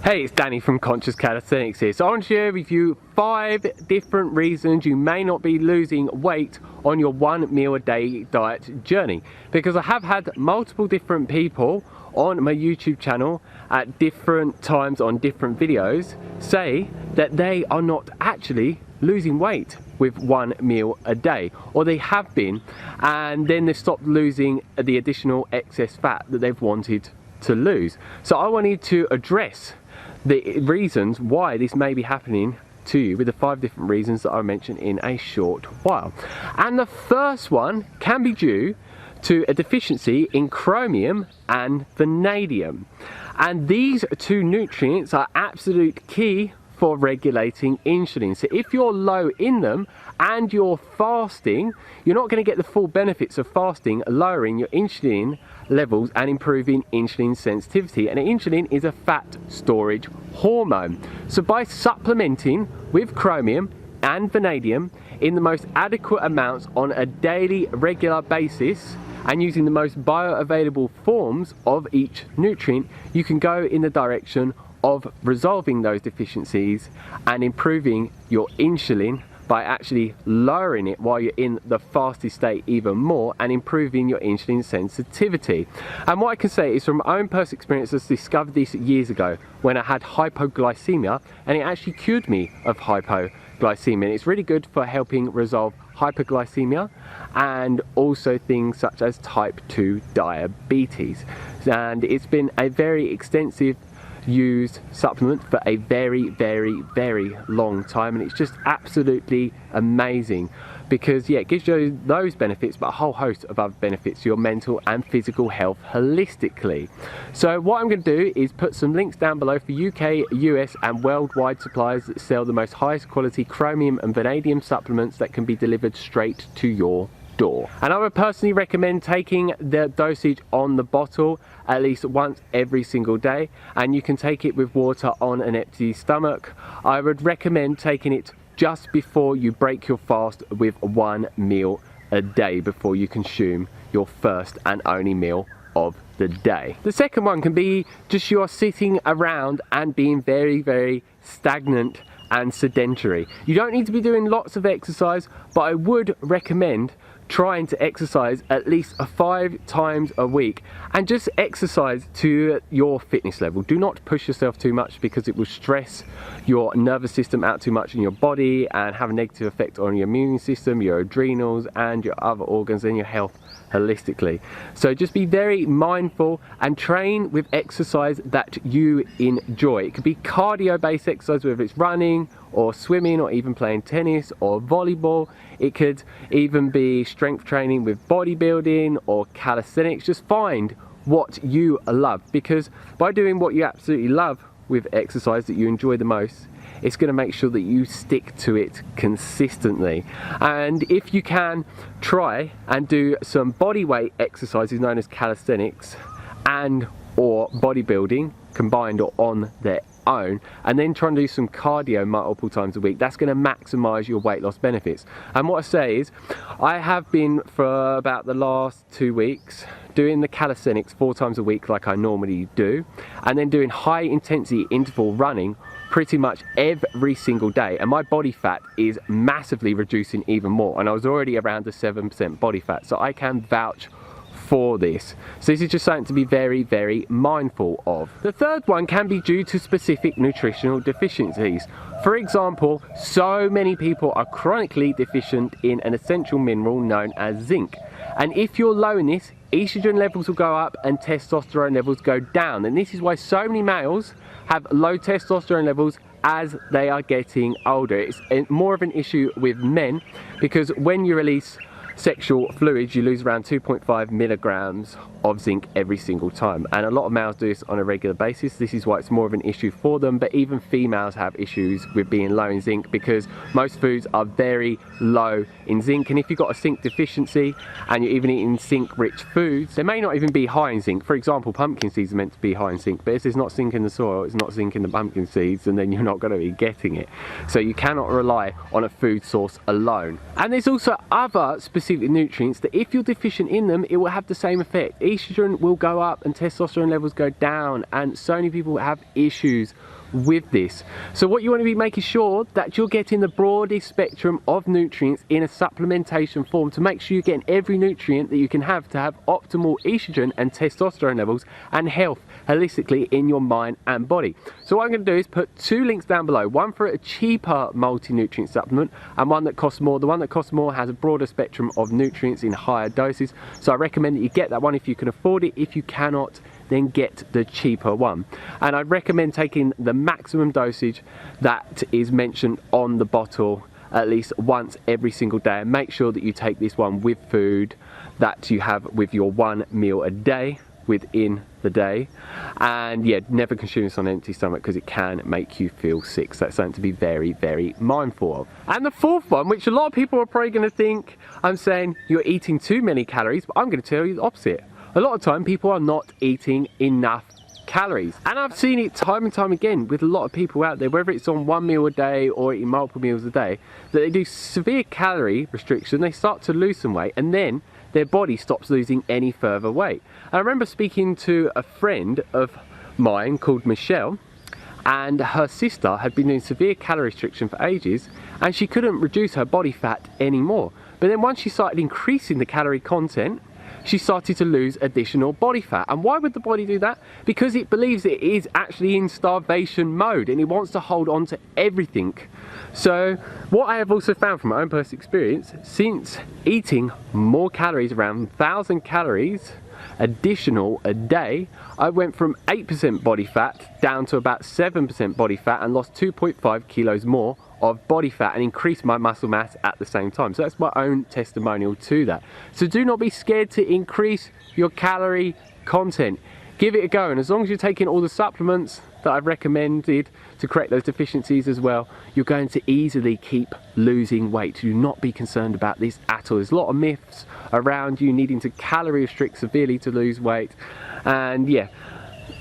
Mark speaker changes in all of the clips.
Speaker 1: Hey, it's Danny from Conscious Calisthenics here. So I want to share with you 5 different reasons you may not be losing weight on your 1 meal a day diet journey. Because I have had multiple different people on my YouTube channel at different times on different videos say that they are not actually losing weight with 1 meal a day, or they have been, and then they stopped losing the additional excess fat that they've wanted to lose. So I wanted to address the reasons why this may be happening to you with the 5 different reasons that I mentioned in a short while. And the first one can be due to a deficiency in chromium and vanadium. And these 2 nutrients are absolute key for regulating insulin. So if you're low in them and you're fasting, you're not going to get the full benefits of fasting, lowering your insulin levels and improving insulin sensitivity. And insulin is a fat storage hormone. So by supplementing with chromium and vanadium in the most adequate amounts on a daily regular basis and using the most bioavailable forms of each nutrient, you can go in the direction of resolving those deficiencies and improving your insulin by actually lowering it while you're in the fasted state even more and improving your insulin sensitivity. And what I can say is from my own personal experience, I discovered this years ago when I had hypoglycemia, and it actually cured me of hypoglycemia. And it's really good for helping resolve hypoglycemia and also things such as type 2 diabetes. And it's been a very extensive used supplement for a very long time, and it's just absolutely amazing because yeah, it gives you those benefits but a whole host of other benefits to your mental and physical health holistically. So what I'm going to do is put some links down below for UK, US and worldwide suppliers that sell the most highest quality chromium and vanadium supplements that can be delivered straight to your door. And I would personally recommend taking the dosage on the bottle at least once every single day, and you can take it with water on an empty stomach. I would recommend taking it just before you break your fast with 1 meal a day before you consume your first and only meal of the day. The second one can be just you're sitting around and being very stagnant and sedentary. You don't need to be doing lots of exercise, but I would recommend trying to exercise at least 5 times a week, and just exercise to your fitness level. Do not push yourself too much because it will stress your nervous system out too much in your body and have a negative effect on your immune system, your adrenals and your other organs and your health holistically. So just be very mindful and train with exercise that you enjoy. It could be cardio based exercise, whether it's running or swimming or even playing tennis or volleyball. It could even be strength training with bodybuilding or calisthenics. Just find what you love, because by doing what you absolutely love with exercise that you enjoy the most, it's going to make sure that you stick to it consistently. And if you can, try and do some body weight exercises known as calisthenics and or bodybuilding combined or on their own, and then try and do some cardio multiple times a week. That's going to maximize your weight loss benefits. And what I say is, I have been for about the last 2 weeks doing the calisthenics 4 times a week like I normally do, and then doing high intensity interval running pretty much every single day, and my body fat is massively reducing even more, and I was already around the 7% body fat, so I can vouch for this. So this is just something to be very mindful of. The third one can be due to specific nutritional deficiencies. For example, so many people are chronically deficient in an essential mineral known as zinc, and if you're low in this, estrogen levels will go up and testosterone levels go down, and this is why so many males have low testosterone levels as they are getting older. It's more of an issue with men, because when you release sexual fluids, you lose around 2.5 milligrams of zinc every single time, and a lot of males do this on a regular basis. This is why it's more of an issue for them, but even females have issues with being low in zinc because most foods are very low in zinc, and if you've got a zinc deficiency and you're even eating zinc rich foods, they may not even be high in zinc. For example, pumpkin seeds are meant to be high in zinc, but if there's not zinc in the soil, it's not zinc in the pumpkin seeds, and then you're not going to be getting it. So you cannot rely on a food source alone. And there's also other specific nutrients that if you're deficient in them, it will have the same effect. Estrogen will go up and testosterone levels go down, and so many people have issues with this. So what you want to be making sure that you're getting the broadest spectrum of nutrients in a supplementation form to make sure you're getting every nutrient that you can have to have optimal estrogen and testosterone levels and health holistically in your mind and body. So what I'm going to do is put 2 links down below, one for a cheaper multi-nutrient supplement and one that costs more. The one that costs more has a broader spectrum of nutrients in higher doses, so I recommend that you get that one if you can afford it. If you cannot, then get the cheaper one. And I'd recommend taking the maximum dosage that is mentioned on the bottle at least once every single day, and make sure that you take this one with food that you have with your 1 meal a day within the day. And yeah, never consume this on an empty stomach because it can make you feel sick, so that's something to be very, very mindful of. And the 4th one, which a lot of people are probably going to think I'm saying you're eating too many calories, but I'm going to tell you the opposite. A lot of time people are not eating enough calories, and I've seen it time and time again with a lot of people out there, whether it's on 1 meal a day or eating multiple meals a day, that they do severe calorie restriction, they start to lose some weight, and then their body stops losing any further weight. And I remember speaking to a friend of mine called Michelle, and her sister had been doing severe calorie restriction for ages, and she couldn't reduce her body fat anymore. But then once she started increasing the calorie content, she started to lose additional body fat. And why would the body do that? Because it believes it is actually in starvation mode and it wants to hold on to everything. So what I have also found from my own personal experience, since eating more calories, around 1,000 calories additional a day, I went from 8% body fat down to about 7% body fat and lost 2.5 kilos more of body fat and increase my muscle mass at the same time. So that's my own testimonial to that. So do not be scared to increase your calorie content. Give it a go, and as long as you're taking all the supplements that I've recommended to correct those deficiencies as well, you're going to easily keep losing weight. Do not be concerned about this at all. There's a lot of myths around you needing to calorie restrict severely to lose weight, and yeah,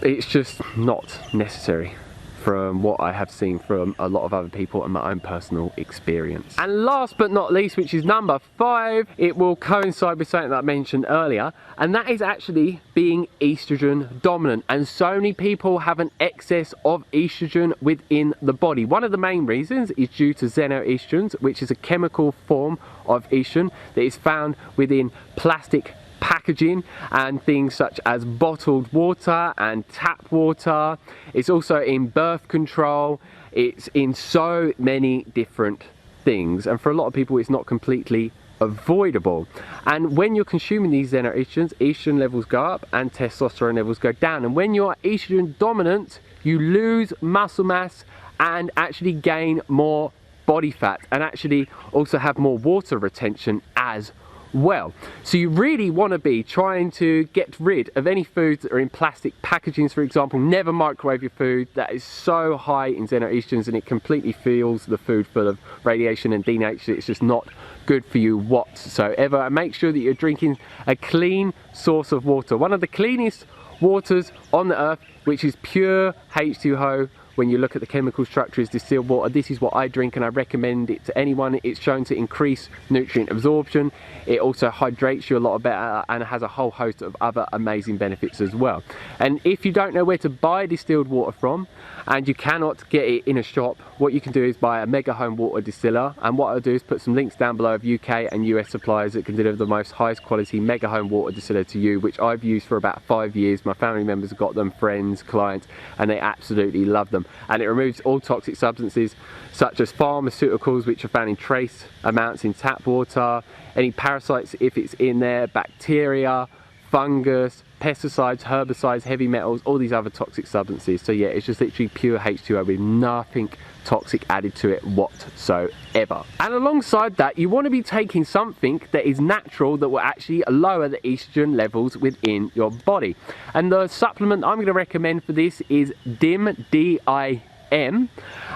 Speaker 1: it's just not necessary from what I have seen from a lot of other people and my own personal experience. And last but not least, which is number 5, it will coincide with something that I mentioned earlier, and that is actually being estrogen dominant. And so many people have an excess of estrogen within the body. One of the main reasons is due to xenoestrogens, which is a chemical form of estrogen that is found within plastic packaging and things such as bottled water and tap water. It's also in birth control. It's in so many different things, and for a lot of people it's not completely avoidable. And when you're consuming these xenoestrogens, estrogen levels go up and testosterone levels go down, and when you're estrogen dominant, you lose muscle mass and actually gain more body fat, and actually also have more water retention as well. So you really want to be trying to get rid of any foods that are in plastic packagings, for example. Never microwave your food. That is so high in xenoestrogens and it completely fills the food full of radiation and denatures. It's just not good for you whatsoever. And make sure that you're drinking a clean source of water, one of the cleanest waters on the earth, which is pure H2O. When you look at the chemical structure, is distilled water. This is what I drink and I recommend it to anyone. It's shown to increase nutrient absorption. It also hydrates you a lot better and has a whole host of other amazing benefits as well. And if you don't know where to buy distilled water from and you cannot get it in a shop, what you can do is buy a mega home water distiller. And what I'll do is put some links down below of UK and US suppliers that can deliver the most highest quality mega home water distiller to you, which I've used for about 5 years. My family members have got them, friends, clients, and they absolutely love them. And it removes all toxic substances such as pharmaceuticals, which are found in trace amounts in tap water, any parasites if it's in there, bacteria, fungus, pesticides, herbicides, heavy metals, all these other toxic substances. So yeah, it's just literally pure H2O with nothing toxic added to it whatsoever. And alongside that, you want to be taking something that is natural that will actually lower the estrogen levels within your body. And the supplement I'm going to recommend for this is DIM, D-I-M,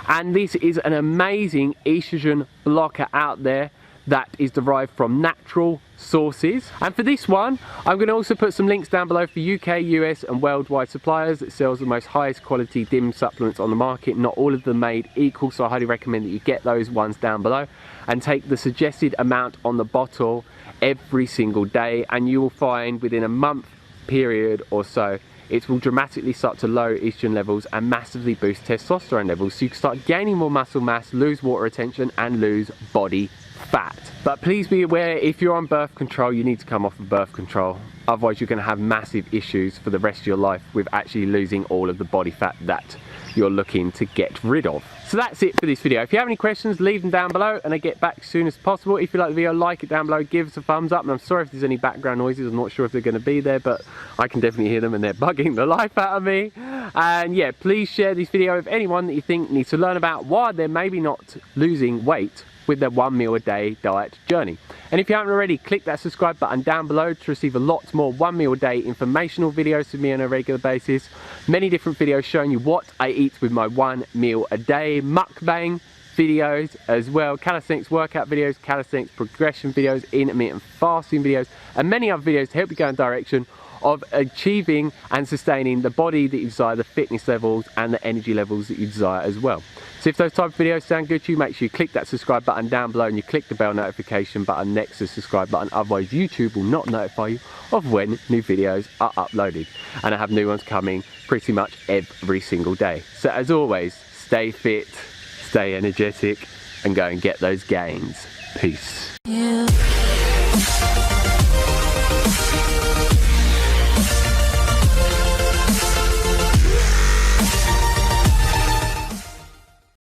Speaker 1: and this is an amazing estrogen blocker out there that is derived from natural sources. And for this one, I'm going to also put some links down below for UK, US and worldwide suppliers that sells the most highest quality DIM supplements on the market. Not all of them made equal, so I highly recommend that you get those ones down below and take the suggested amount on the bottle every single day, and you will find within a month period or so it will dramatically start to lower estrogen levels and massively boost testosterone levels, so you can start gaining more muscle mass, lose water retention and lose body fat. But please be aware, if you're on birth control, you need to come off of birth control. Otherwise you're going to have massive issues for the rest of your life with actually losing all of the body fat that you're looking to get rid of. So that's it for this video. If you have any questions, leave them down below and I get back as soon as possible. If you like the video, like it down below, give us a thumbs up. And I'm sorry if there's any background noises, I'm not sure if they're going to be there, but I can definitely hear them and they're bugging the life out of me. And yeah, please share this video with anyone that you think needs to learn about why they're maybe not losing weight with their 1 meal a day diet journey. And if you haven't already, click that subscribe button down below to receive a lot more 1 meal a day informational videos from me on a regular basis. Many different videos showing you what I eat with my 1 meal a day, mukbang videos as well, calisthenics workout videos, calisthenics progression videos, intermittent fasting videos, and many other videos to help you go in the direction of achieving and sustaining the body that you desire, the fitness levels and the energy levels that you desire as well. So if those type of videos sound good to you, make sure you click that subscribe button down below and you click the bell notification button next to the subscribe button, otherwise YouTube will not notify you of when new videos are uploaded. And I have new ones coming pretty much every single day. So as always, stay fit, stay energetic and go and get those gains. Peace.